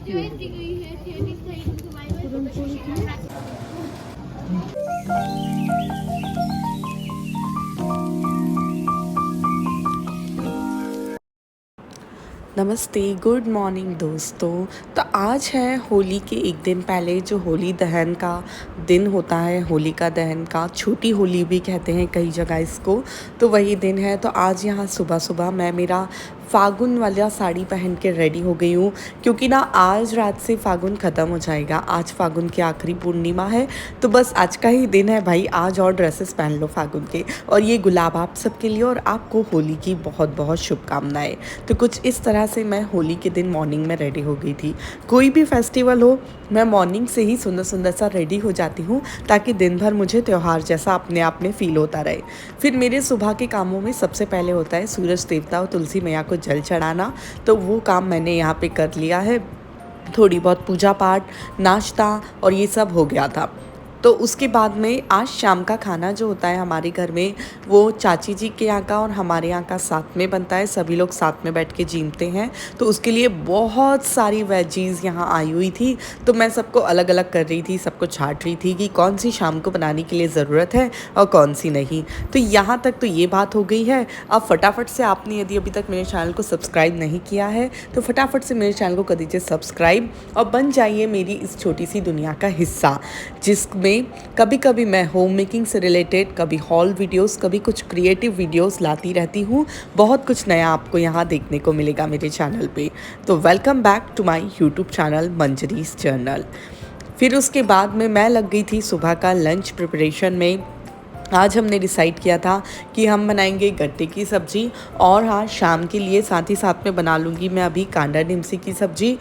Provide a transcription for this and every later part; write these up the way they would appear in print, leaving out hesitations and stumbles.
की हो नमस्ते, गुड मॉर्निंग दोस्तों। तो आज है होली के एक दिन पहले जो होली दहन का दिन होता है, होलिका दहन का, छोटी होली भी कहते हैं कई जगह इसको। तो वही दिन है। तो आज यहाँ सुबह-सुबह मैं मेरा फागुन वाला साड़ी पहन के रेडी हो गई हूँ, क्योंकि ना आज रात से फागुन ख़त्म हो जाएगा। आज फागुन की आखिरी पूर्णिमा है, तो बस आज का ही दिन है भाई। आज और ड्रेसेस पहन लो फागुन के। और ये गुलाब आप सबके लिए और आपको होली की बहुत बहुत शुभकामनाएं। तो कुछ इस तरह से मैं होली के दिन मॉर्निंग में रेडी हो गई थी। कोई भी फेस्टिवल हो, मैं मॉर्निंग से ही सुंदर सुंदर सा रेडी हो जाती हूँ, ताकि दिन भर मुझे त्यौहार जैसा अपने आप में फ़ील होता रहे। फिर मेरे सुबह के कामों में सबसे पहले होता है सूरज देवता और तुलसी मैया को जल चढ़ाना। तो वो काम मैंने यहाँ पे कर लिया है। थोड़ी बहुत पूजा पाठ, नाश्ता और ये सब हो गया था। तो उसके बाद में आज शाम का खाना जो होता है हमारे घर में, वो चाची जी के यहाँ का और हमारे यहाँ का साथ में बनता है। सभी लोग साथ में बैठ के जीमते हैं। तो उसके लिए बहुत सारी वेजीज़ यहाँ आई हुई थी। तो मैं सबको अलग अलग कर रही थी, सबको छाँट रही थी कि कौन सी शाम को बनाने के लिए ज़रूरत है और कौन सी नहीं। तो यहाँ तक तो ये बात हो गई है। अब फटाफट से आपने यदि अभी तक मेरे चैनल को सब्सक्राइब नहीं किया है, तो फटाफट से मेरे चैनल को कर दीजिए सब्सक्राइब और बन जाइए मेरी इस छोटी सी दुनिया का हिस्सा, जिसमें कभी कभी मैं होम मेकिंग से रिलेटेड, कभी हॉल वीडियोस, कभी कुछ क्रिएटिव वीडियोस लाती रहती हूँ। बहुत कुछ नया आपको यहाँ देखने को मिलेगा मेरे चैनल पे। तो welcome back to my YouTube channel Manjari's journal. फिर उसके बाद में मैं लग गई थी सुबह का लंच प्रिपरेशन में। आज हमने डिसाइड किया था कि हम बनाएंगे गट्टे की सब्ज़ी, और हाँ, शाम के लिए साथ ही साथ में बना लूँगी मैं अभी कांदा निमसी की सब्ज़ी।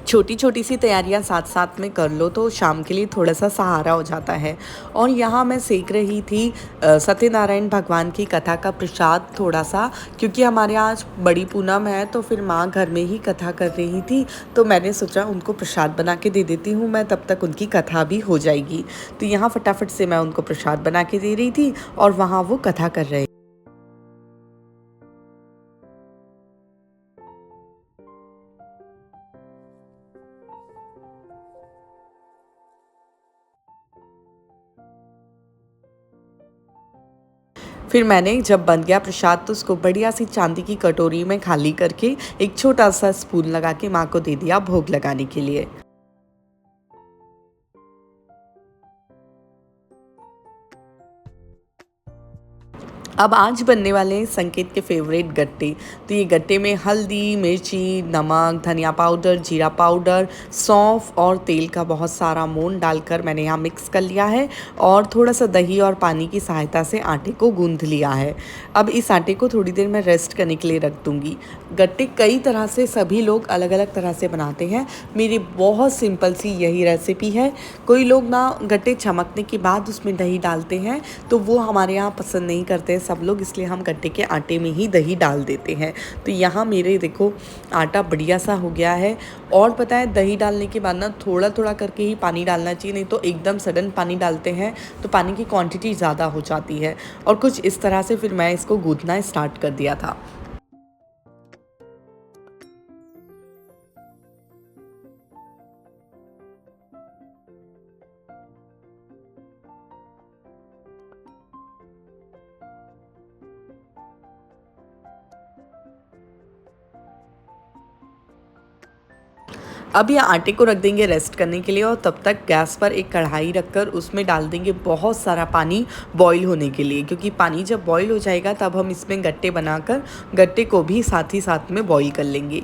छोटी छोटी सी तैयारियां साथ साथ में कर लो तो शाम के लिए थोड़ा सा सहारा हो जाता है। और यहाँ मैं सेक रही थी सत्यनारायण भगवान की कथा का प्रसाद थोड़ा सा, क्योंकि हमारे यहाँ आज बड़ी पूनम है। तो फिर माँ घर में ही कथा कर रही थी, तो मैंने सोचा उनको प्रसाद बना के दे देती हूँ मैं, तब तक उनकी कथा भी हो जाएगी। तो यहाँ फटाफट से मैं उनको प्रसाद बना के दे रही थी और वहाँ वो कथा कर रहे। फिर मैंने जब बन गया प्रसाद, तो उसको बढ़िया सी चांदी की कटोरी में खाली करके एक छोटा सा स्पून लगा के माँ को दे दिया भोग लगाने के लिए। अब आज बनने वाले हैं संकेत के फेवरेट गट्टे। तो ये गट्टे में हल्दी, मिर्ची, नमक, धनिया पाउडर, जीरा पाउडर, सौंफ और तेल का बहुत सारा मोन डालकर मैंने यहाँ मिक्स कर लिया है, और थोड़ा सा दही और पानी की सहायता से आटे को गूंथ लिया है। अब इस आटे को थोड़ी देर मैं रेस्ट करने के लिए रख दूँगी। गट्टे कई तरह से सभी लोग अलग अलग तरह से बनाते हैं। मेरी बहुत सिंपल सी यही रेसिपी है। कोई लोग ना गट्टे चमकने के बाद उसमें दही डालते हैं, तो वो हमारे यहाँ पसंद नहीं करते हैं सब लोग, इसलिए हम गट्टे के आटे में ही दही डाल देते हैं। तो यहाँ मेरे देखो आटा बढ़िया सा हो गया है। और पता है, दही डालने के बाद ना थोड़ा थोड़ा करके ही पानी डालना चाहिए, नहीं तो एकदम सडन पानी डालते हैं तो पानी की क्वांटिटी ज़्यादा हो जाती है। और कुछ इस तरह से फिर मैं इसको गूँथना स्टार्ट कर दिया था। अब ये आटे को रख देंगे रेस्ट करने के लिए, और तब तक गैस पर एक कढ़ाई रखकर उसमें डाल देंगे बहुत सारा पानी बॉईल होने के लिए, क्योंकि पानी जब बॉईल हो जाएगा तब हम इसमें गट्टे बनाकर गट्टे को भी साथ ही साथ में बॉईल कर लेंगे।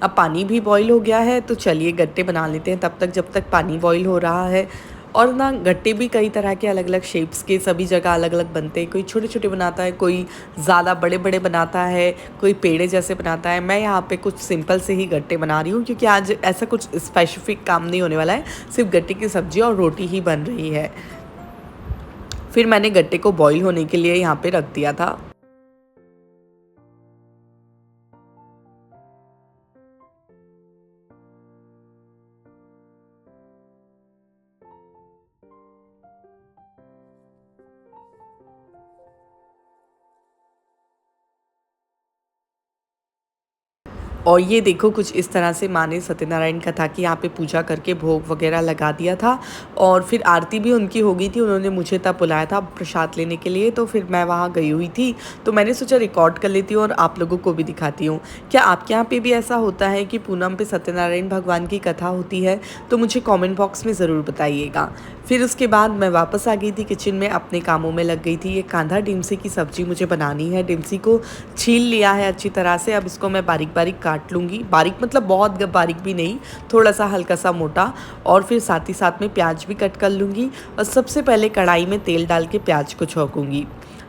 अब पानी भी बॉईल हो गया है, तो चलिए गट्टे बना लेते हैं तब तक, जब तक पानी बॉईल हो रहा है। और ना गट्टे भी कई तरह के अलग अलग शेप्स के सभी जगह अलग अलग बनते हैं। कोई छोटे छोटे बनाता है, कोई ज़्यादा बड़े बड़े बनाता है, कोई पेड़े जैसे बनाता है। मैं यहाँ पे कुछ सिंपल से ही गट्टे बना रही हूँ, क्योंकि आज ऐसा कुछ स्पेसिफिक काम नहीं होने वाला है, सिर्फ गट्टे की सब्ज़ी और रोटी ही बन रही है। फिर मैंने गट्टे को बॉईल होने के लिए यहाँ पे रख दिया था। और ये देखो कुछ इस तरह से माँ ने सत्यनारायण कथा की यहाँ पे पूजा करके भोग वगैरह लगा दिया था और फिर आरती भी उनकी हो गई थी। उन्होंने मुझे तब बुलाया था प्रसाद लेने के लिए, तो फिर मैं वहाँ गई हुई थी, तो मैंने सोचा रिकॉर्ड कर लेती हूँ और आप लोगों को भी दिखाती हूँ। क्या आपके यहाँ पे भी ऐसा होता है कि पूनम पे सत्यनारायण भगवान की कथा होती है? तो मुझे कॉमेंट बॉक्स में ज़रूर बताइएगा। फिर उसके बाद मैं वापस आ गई थी किचन में, अपने कामों में लग गई थी। ये कांधा डिमसी की सब्ज़ी मुझे बनानी है। डिमसी को छील लिया है अच्छी तरह से, अब इसको मैं बारीक बारीक काट लूँगी। बारीक मतलब बहुत बारीक भी नहीं, थोड़ा सा हल्का सा मोटा। और फिर साथ ही साथ में प्याज भी कट कर लूँगी और सबसे पहले कढ़ाई में तेल डाल के प्याज को छौंकूँगी।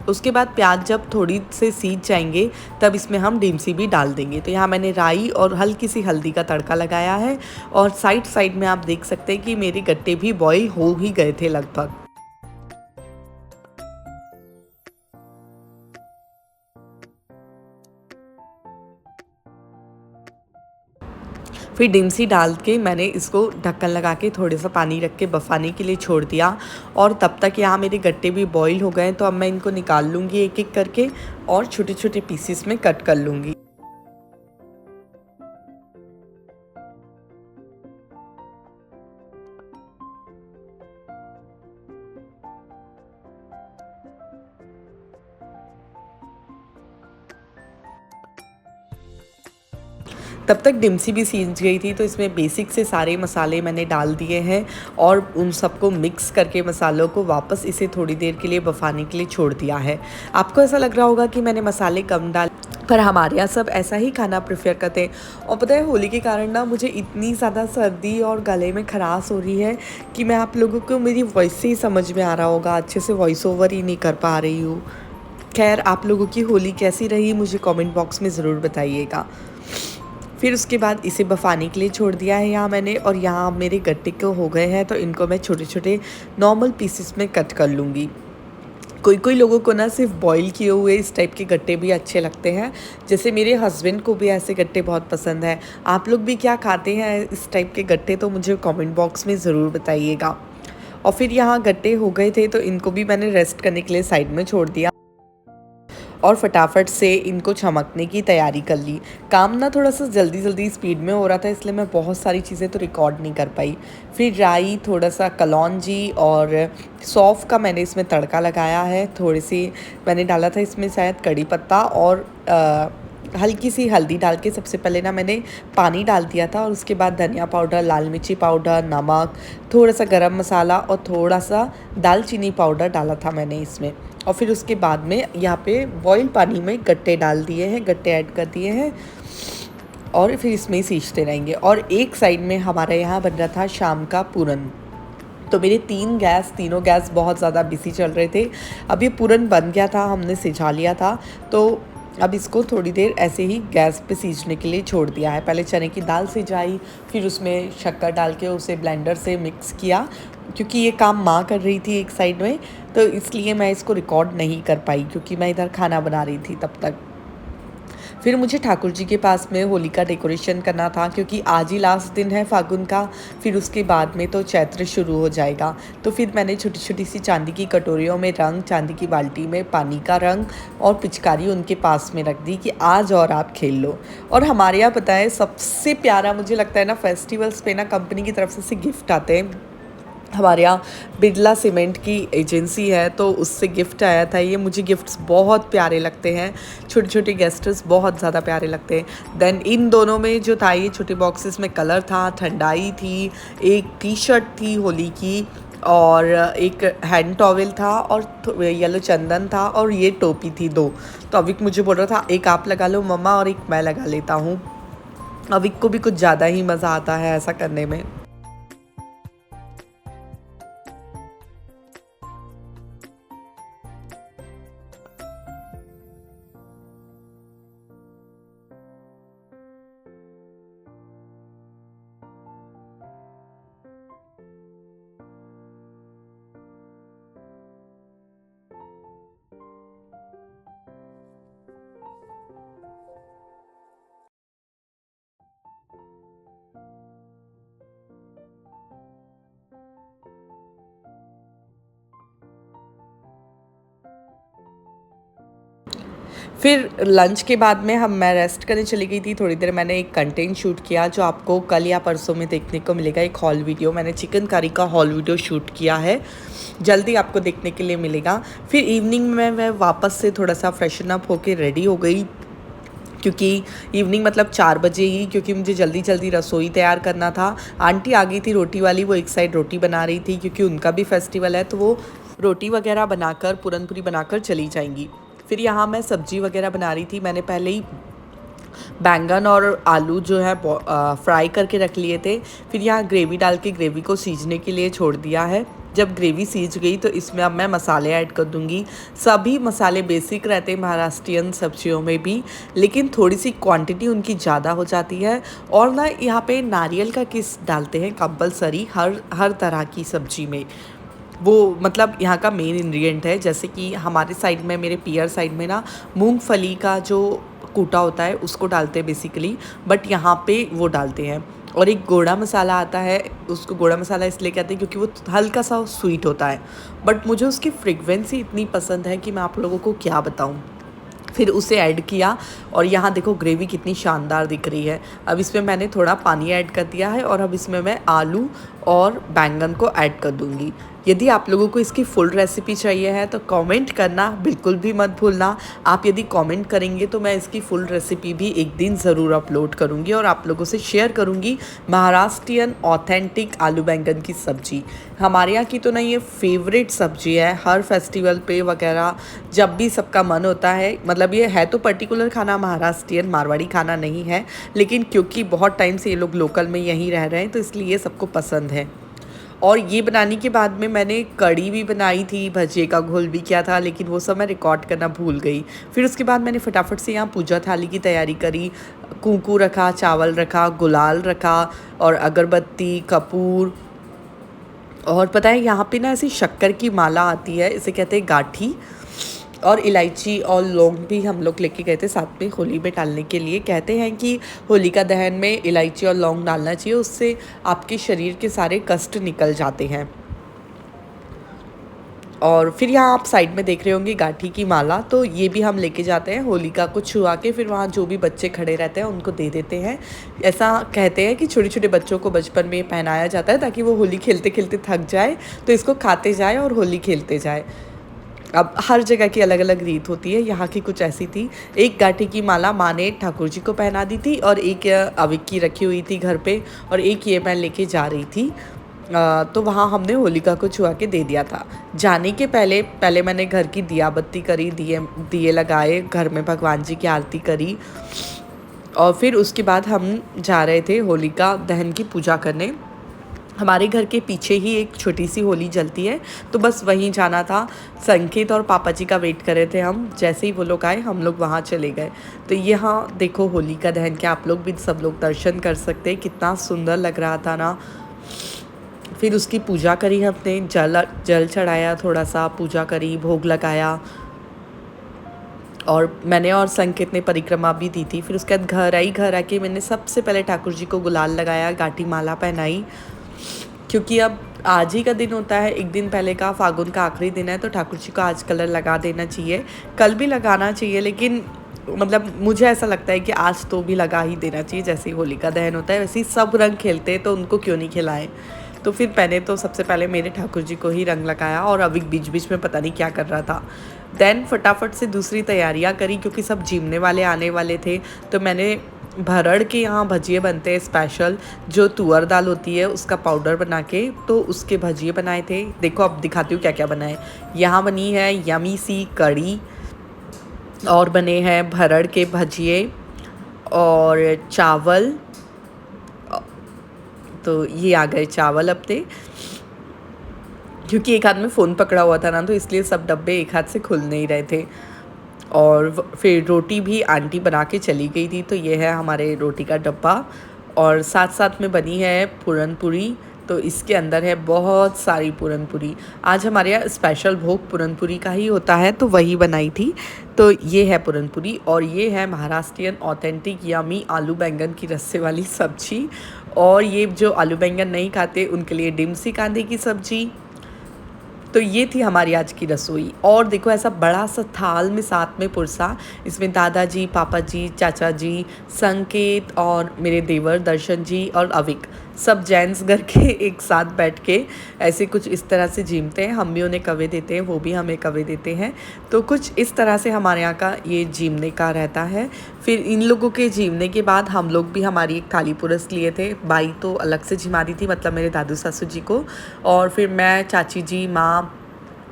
उसके बाद प्याज जब थोड़ी से सीज जाएंगे तब इसमें हम डिमसी भी डाल देंगे। तो यहाँ मैंने राई और हल्की सी हल्दी का तड़का लगाया है और साइड साइड में आप देख सकते हैं कि मेरे गट्टे भी बॉईल हो ही गए थे लगभग। फिर डिमसी डाल के मैंने इसको ढक्कन लगा के थोड़ा सा पानी रख के बफाने के लिए छोड़ दिया और तब तक यहाँ मेरे गट्टे भी बॉईल हो गए। तो अब मैं इनको निकाल लूँगी एक एक करके और छोटे छोटे पीसीस में कट कर लूँगी। तब तक डिमसी भी सीज गई थी, तो इसमें बेसिक से सारे मसाले मैंने डाल दिए हैं और उन सबको मिक्स करके मसालों को वापस इसे थोड़ी देर के लिए बफाने के लिए छोड़ दिया है। आपको ऐसा लग रहा होगा कि मैंने मसाले कम डाल, पर हमारे यहाँ सब ऐसा ही खाना प्रेफर करते हैं। और पता है होली के कारण ना मुझे इतनी ज़्यादा सर्दी और गले में खराश हो रही है कि मैं आप लोगों को मेरी वॉइस से ही समझ में आ रहा होगा, अच्छे से वॉइस ओवर ही नहीं कर पा रही हूँ। खैर, आप लोगों की होली कैसी रही मुझे कमेंट बॉक्स में ज़रूर बताइएगा। फिर उसके बाद इसे बफाने के लिए छोड़ दिया है यहाँ मैंने, और यहाँ मेरे गट्टे को हो गए हैं तो इनको मैं छोटे छोटे नॉर्मल पीसेस में कट कर लूँगी। कोई कोई लोगों को ना सिर्फ बॉईल किए हुए इस टाइप के गट्टे भी अच्छे लगते हैं, जैसे मेरे हस्बैंड को भी ऐसे गट्टे बहुत पसंद है। आप लोग भी क्या खाते हैं इस टाइप के गट्टे, तो मुझे कमेंट बॉक्स में ज़रूर बताइएगा। और फिर यहाँ गट्टे हो गए थे तो इनको भी मैंने रेस्ट करने के लिए साइड में छोड़ दिया और फटाफट से इनको छमकने की तैयारी कर ली। काम ना थोड़ा सा जल्दी जल्दी स्पीड में हो रहा था, इसलिए मैं बहुत सारी चीज़ें तो रिकॉर्ड नहीं कर पाई। फिर राई, थोड़ा सा कलौंजी और सौंफ का मैंने इसमें तड़का लगाया है। थोड़ी सी मैंने डाला था इसमें शायद कड़ी पत्ता और हल्की सी हल्दी डाल के सबसे पहले ना मैंने पानी डाल दिया था और उसके बाद धनिया पाउडर, लाल मिर्ची पाउडर, नमक, थोड़ा सा गरम मसाला और थोड़ा सा दालचीनी पाउडर डाला था मैंने इसमें। और फिर उसके बाद में यहाँ पे बॉईल पानी में गट्टे डाल दिए हैं, गट्टे ऐड कर दिए हैं और फिर इसमें ही सींचते रहेंगे। और एक साइड में हमारे यहाँ बन रहा था शाम का पूरन। तो मेरे तीनों गैस बहुत ज़्यादा बिजी चल रहे थे। अब ये पूरन बन गया था, हमने सिझा लिया था, तो अब इसको थोड़ी देर ऐसे ही गैस पे सीझने के लिए छोड़ दिया है। पहले चने की दाल सिझाई, फिर उसमें शक्कर डाल के उसे ब्लेंडर से मिक्स किया। क्योंकि ये काम माँ कर रही थी एक साइड में, तो इसलिए मैं इसको रिकॉर्ड नहीं कर पाई क्योंकि मैं इधर खाना बना रही थी तब तक। फिर मुझे ठाकुर जी के पास में होली का डेकोरेशन करना था क्योंकि आज ही लास्ट दिन है फागुन का, फिर उसके बाद में तो चैत्र शुरू हो जाएगा। तो फिर मैंने छोटी छोटी सी चांदी की कटोरियों में रंग, चांदी की बाल्टी में पानी का रंग और पिचकारी उनके पास में रख दी कि आज और आप खेल लो। और हमारे यहाँ पता है सबसे प्यारा मुझे लगता है ना, फेस्टिवल्स पे ना कंपनी की तरफ से गिफ्ट आते हैं। हमारे यहाँ बिरला सीमेंट की एजेंसी है, तो उससे गिफ्ट आया था। ये मुझे गिफ्ट्स बहुत प्यारे लगते हैं, छोटे छोटे गेस्टर्स बहुत ज़्यादा प्यारे लगते हैं। देन इन दोनों में जो था, ये छोटे बॉक्सेस में कलर था, ठंडाई थी, एक टी शर्ट थी होली की और एक हैंड टॉवेल था और येलो चंदन था और ये टोपी थी दो। तो अविक मुझे बोल रहा था एक आप लगा लो मम्मा और एक मैं लगा लेता हूँ। अविक को भी कुछ ज़्यादा ही मज़ा आता है ऐसा करने में। फिर लंच के बाद में मैं रेस्ट करने चली गई थी। थोड़ी देर मैंने एक कंटेंट शूट किया जो आपको कल या परसों में देखने को मिलेगा। एक हॉल वीडियो, मैंने चिकन करी का हॉल वीडियो शूट किया है, जल्दी आपको देखने के लिए मिलेगा। फिर इवनिंग में मैं वापस से थोड़ा सा फ्रेशन अप होके रेडी हो गई, क्योंकि इवनिंग मतलब 4 बजे ही, क्योंकि मुझे जल्दी जल्दी रसोई तैयार करना था। आंटी आ गई थी रोटी वाली, वो एक साइड रोटी बना रही थी क्योंकि उनका भी फेस्टिवल है, तो वो रोटी वगैरह बनाकर पूरन पूरी बनाकर चली जाएंगी। फिर यहाँ मैं सब्जी वगैरह बना रही थी। मैंने पहले ही बैंगन और आलू जो है फ्राई करके रख लिए थे। फिर यहाँ ग्रेवी डाल के ग्रेवी को सीजने के लिए छोड़ दिया है। जब ग्रेवी सीज गई तो इसमें अब मैं मसाले ऐड कर दूंगी। सभी मसाले बेसिक रहते हैं महाराष्ट्रियन सब्जियों में भी, लेकिन थोड़ी सी क्वांटिटी उनकी ज़्यादा हो जाती है। और ना यहाँ पे नारियल का किस डालते हैं कंपलसरी हर तरह की सब्जी में, वो मतलब यहाँ का मेन इंग्रेडिएंट है। जैसे कि हमारे साइड में, मेरे पियर साइड में ना मूंगफली का जो कूटा होता है उसको डालते हैं बेसिकली, बट यहाँ पे वो डालते हैं। और एक गोड़ा मसाला आता है, उसको गोड़ा मसाला इसलिए कहते हैं क्योंकि वो हल्का सा स्वीट होता है, बट मुझे उसकी फ्रीक्वेंसी इतनी पसंद है कि मैं आप लोगों को क्या बताऊँ। फिर उसे ऐड किया और यहाँ देखो ग्रेवी कितनी शानदार दिख रही है। अब इसमें मैंने थोड़ा पानी ऐड कर दिया है और अब इसमें मैं आलू और बैंगन को ऐड कर दूँगी। यदि आप लोगों को इसकी फुल रेसिपी चाहिए है तो कमेंट करना बिल्कुल भी मत भूलना। आप यदि कमेंट करेंगे तो मैं इसकी फुल रेसिपी भी एक दिन ज़रूर अपलोड करूँगी और आप लोगों से शेयर करूँगी। महाराष्ट्रियन ऑथेंटिक आलू बैंगन की सब्ज़ी हमारे यहाँ की तो नहीं, ये फेवरेट सब्ज़ी है। हर फेस्टिवल पे वगैरह जब भी सबका मन होता है, मतलब ये है तो पर्टिकुलर खाना महाराष्ट्रियन मारवाड़ी खाना नहीं है, लेकिन क्योंकि बहुत टाइम से ये लोग लोकल में यहीं रह रहे हैं तो इसलिए सबको पसंद है। और ये बनाने के बाद में मैंने कढ़ी भी बनाई थी, भजिए का घोल भी किया था, लेकिन वो सब मैं रिकॉर्ड करना भूल गई। फिर उसके बाद मैंने फटाफट से यहाँ पूजा थाली की तैयारी करी। कुंकू रखा, चावल रखा, गुलाल रखा और अगरबत्ती, कपूर। और पता है यहाँ पे ना ऐसी शक्कर की माला आती है, इसे कहते हैं गाठी, और इलायची और लौंग भी हम लोग लेके गए थे साथ में होली में डालने के लिए। कहते हैं कि होलिका दहन में इलायची और लौंग डालना चाहिए, उससे आपके शरीर के सारे कष्ट निकल जाते हैं। और फिर यहाँ आप साइड में देख रहे होंगे गाठी की माला, तो ये भी हम लेके जाते हैं होलिका को छुआ के, फिर वहाँ जो भी बच्चे खड़े रहते हैं उनको दे देते हैं। ऐसा कहते हैं कि छोटे छोटे बच्चों को बचपन में पहनाया जाता है ताकि वो होली खेलते खेलते थक जाए तो इसको खाते जाए और होली खेलते जाए। अब हर जगह की अलग अलग रीत होती है, यहाँ की कुछ ऐसी थी। एक गाठी की माला माँ ने ठाकुर जी को पहना दी थी और एक अविक्की रखी हुई थी घर पे, और एक ये मैं लेके जा रही थी। तो वहाँ हमने होलिका को छुआ के दे दिया था। जाने के पहले पहले मैंने घर की दिया बत्ती करी, दिए लगाए, घर में भगवान जी की आरती करी, और फिर उसके बाद हम जा रहे थे होलिका दहन की पूजा करने। हमारे घर के पीछे ही एक छोटी सी होली जलती है, तो बस वहीं जाना था। संकेत और पापा जी का वेट कर रहे थे हम, जैसे ही वो लोग आए हम लोग वहाँ चले गए। तो यहाँ देखो होलिका दहन के आप लोग भी सब लोग दर्शन कर सकते हैं, कितना सुंदर लग रहा था ना। फिर उसकी पूजा करी हमने, जल चढ़ाया, थोड़ा सा पूजा करी, भोग लगाया, और मैंने और संकेत ने परिक्रमा भी दी थी। फिर उसके बाद घर आके मैंने सबसे पहले ठाकुर जी को गुलाल लगाया, गाठी माला पहनाई, क्योंकि अब आज ही का दिन होता है, एक दिन पहले का फागुन का आखिरी दिन है, तो ठाकुर जी को आज कलर लगा देना चाहिए। कल भी लगाना चाहिए, लेकिन मतलब मुझे ऐसा लगता है कि आज तो भी लगा ही देना चाहिए। जैसे ही होली का दहन होता है वैसे ही सब रंग खेलते हैं, तो उनको क्यों नहीं खिलाएं। तो फिर मैंने तो सबसे पहले मेरे ठाकुर जी को ही रंग लगाया, और अभी बीच बीच में पता नहीं क्या कर रहा था। देन फटाफट से दूसरी तैयारियां करी, क्योंकि सब जिमने वाले आने वाले थे। तो मैंने भरड़ के यहाँ भजिए बनते हैं स्पेशल, जो तुअर दाल होती है उसका पाउडर बना के, तो उसके भजिए बनाए थे। देखो अब दिखाती हूँ क्या क्या बनाए। यहाँ बनी है यमी सी कड़ी, और बने हैं भरड़ के भजिए और चावल। तो ये आ गए चावल अपने, क्योंकि एक हाथ में फ़ोन पकड़ा हुआ था ना, तो इसलिए सब डब्बे एक हाथ से खुल नहीं रहे थे। और फिर रोटी भी आंटी बना के चली गई थी, तो ये है हमारे रोटी का डब्बा। और साथ साथ में बनी है पूरन पूरी, तो इसके अंदर है बहुत सारी पूरन पूरी। आज हमारे यहाँ स्पेशल भोग पूरन पूरी का ही होता है, तो वही बनाई थी। तो ये है पूरन पूरी, और ये है महाराष्ट्रियन ऑथेंटिक यमी आलू बैंगन की रस्से वाली सब्जी। और ये जो आलू बैंगन नहीं खाते उनके लिए डिमसी कांदे की सब्जी, तो ये थी हमारी आज की रसोई। और देखो ऐसा बड़ा सा थाल में साथ में पुरसा, इसमें दादाजी, पापा जी, चाचा जी, संकेत और मेरे देवर दर्शन जी और अविक, सब जेंट्स घर के एक साथ बैठ के ऐसे कुछ इस तरह से जीमते हैं। हम भी उन्हें कवे देते हैं, वो भी हमें कवे देते हैं। तो कुछ इस तरह से हमारे यहाँ का ये जीमने का रहता है। फिर इन लोगों के जीमने के बाद हम लोग भी हमारी एक थाली पुरस लिए थे। बाई तो अलग से जिमा दी थी, मतलब मेरे दादू सासू जी को, और फिर मैं, चाची जी, माँ,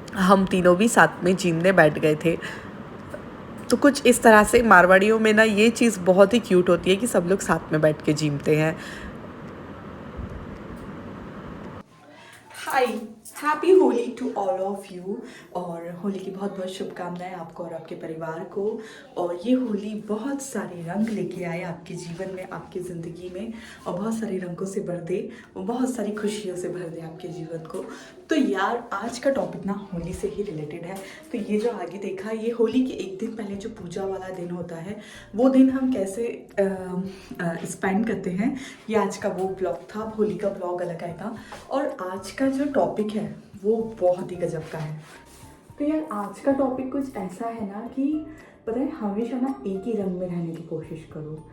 हम तीनों भी साथ में जीमने बैठ गए थे। तो कुछ इस तरह से मारवाड़ियों में ना ये चीज़ बहुत ही क्यूट होती है कि सब लोग साथ में बैठ के जीमते हैं। Hi, happy Holi to all of you. और होली की बहुत बहुत शुभकामनाएं आपको और आपके परिवार को। और ये होली बहुत सारे रंग लेके आए आपके जीवन में, आपकी ज़िंदगी में, और बहुत सारे रंगों से भर दे, और बहुत सारी खुशियों से भर दे आपके जीवन को। तो यार आज का टॉपिक ना होली से ही रिलेटेड है। तो ये जो आगे देखा, ये होली के एक दिन पहले जो पूजा वाला दिन होता है, वो दिन हम कैसे स्पेंड करते हैं, ये आज का वो ब्लॉग था। अब होली का ब्लॉग अलग आएगा। और आज का जो टॉपिक है वो बहुत ही गजब का है। तो यार आज का टॉपिक कुछ ऐसा है ना कि पता है, हमेशा ना एक ही रंग में रहने की कोशिश करो।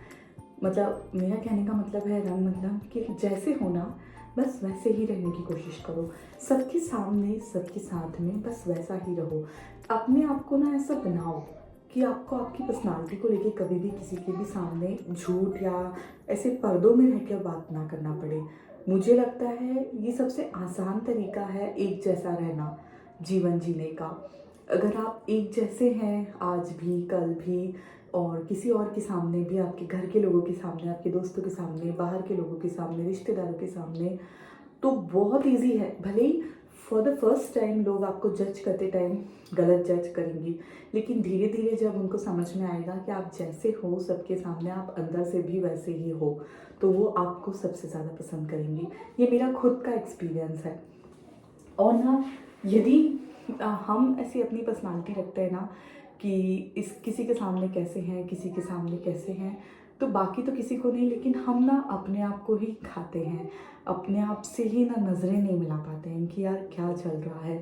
मतलब मेरा कहने का मतलब है, रंग मतलब कि जैसे हो ना बस वैसे ही रहने की कोशिश करो। सबके सामने, सबके साथ में बस वैसा ही रहो। अपने आप को ना ऐसा बनाओ कि आपको आपकी पर्सनालिटी को लेके कभी भी किसी के भी सामने झूठ या ऐसे पर्दों में रहकर बात ना करना पड़े। मुझे लगता है ये सबसे आसान तरीका है एक जैसा रहना, जीवन जीने का। अगर आप एक जैसे हैं आज भी, कल भी, और किसी और के सामने भी, आपके घर के लोगों के सामने, आपके दोस्तों के सामने, बाहर के लोगों के सामने, रिश्तेदारों के सामने, तो बहुत इजी है। भले ही फॉर द फर्स्ट टाइम लोग आपको जज करते टाइम गलत जज करेंगी, लेकिन धीरे धीरे जब उनको समझ में आएगा कि आप जैसे हो सबके सामने, आप अंदर से भी वैसे ही हो, तो वो आपको सबसे ज़्यादा पसंद करेंगी। ये मेरा खुद का एक्सपीरियंस है। और ना यदि हम ऐसी अपनी पर्सनालिटी रखते हैं ना कि इस किसी के सामने कैसे हैं, किसी के सामने कैसे हैं, तो बाकी तो किसी को नहीं, लेकिन हम ना अपने आप को ही खाते हैं। अपने आप से ही ना नज़रें नहीं मिला पाते हैं कि यार क्या चल रहा है।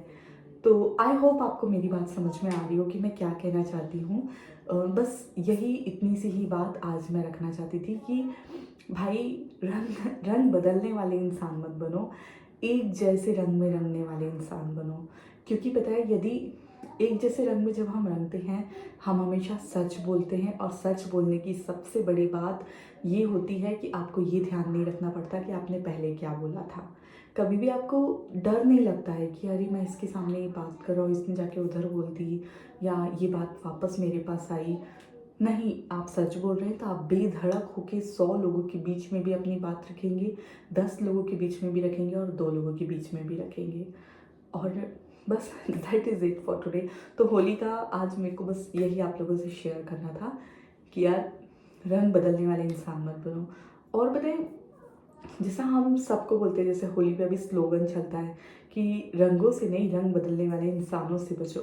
तो आई होप आपको मेरी बात समझ में आ रही हो कि मैं क्या कहना चाहती हूँ। बस यही इतनी सी ही बात आज मैं रखना चाहती थी कि भाई रंग रंग बदलने वाले इंसान मत बनो, एक जैसे रंग में रंगने वाले इंसान बनो। क्योंकि पता है, यदि एक जैसे रंग में जब हम रंगते हैं, हम हमेशा सच बोलते हैं। और सच बोलने की सबसे बड़ी बात ये होती है कि आपको ये ध्यान नहीं रखना पड़ता कि आपने पहले क्या बोला था। कभी भी आपको डर नहीं लगता है कि अरे मैं इसके सामने ये बात कर रहा हूँ, इसने जाके उधर बोल दी, या ये बात वापस मेरे पास आई। नहीं, आप सच बोल रहे हैं तो आप बेधड़क होके 100 लोगों के बीच में भी अपनी बात रखेंगे, 10 लोगों के बीच में भी रखेंगे, और 2 लोगों के बीच में भी रखेंगे। और बस that is it for today. तो होली का आज मेरे को बस यही आप लोगों से शेयर करना था कि यार रंग बदलने वाले इंसान मत बनो। और पता है, जैसा हम सबको बोलते हैं, जैसे होली पे अभी स्लोगन चलता है कि रंगों से नहीं, रंग बदलने वाले इंसानों से बचो।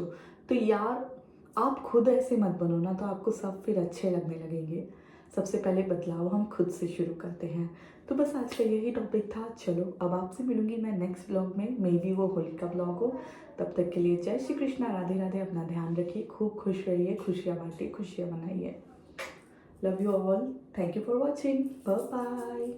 तो यार आप खुद ऐसे मत बनो ना, तो आपको सब फिर अच्छे लगने लगेंगे। सबसे पहले बदलाव हम खुद से शुरू करते हैं। तो बस आज का यही टॉपिक था। चलो अब आपसे मिलूंगी मैं नेक्स्ट ब्लॉग में, मे बी वो होली का ब्लॉग हो। तब तक के लिए जय श्री कृष्णा, राधे राधे। अपना ध्यान रखिए, खूब खुश रहिए, खुशियाँ बांटिए, खुशियाँ मनाइए। Love you all, thank you for watching, bye bye.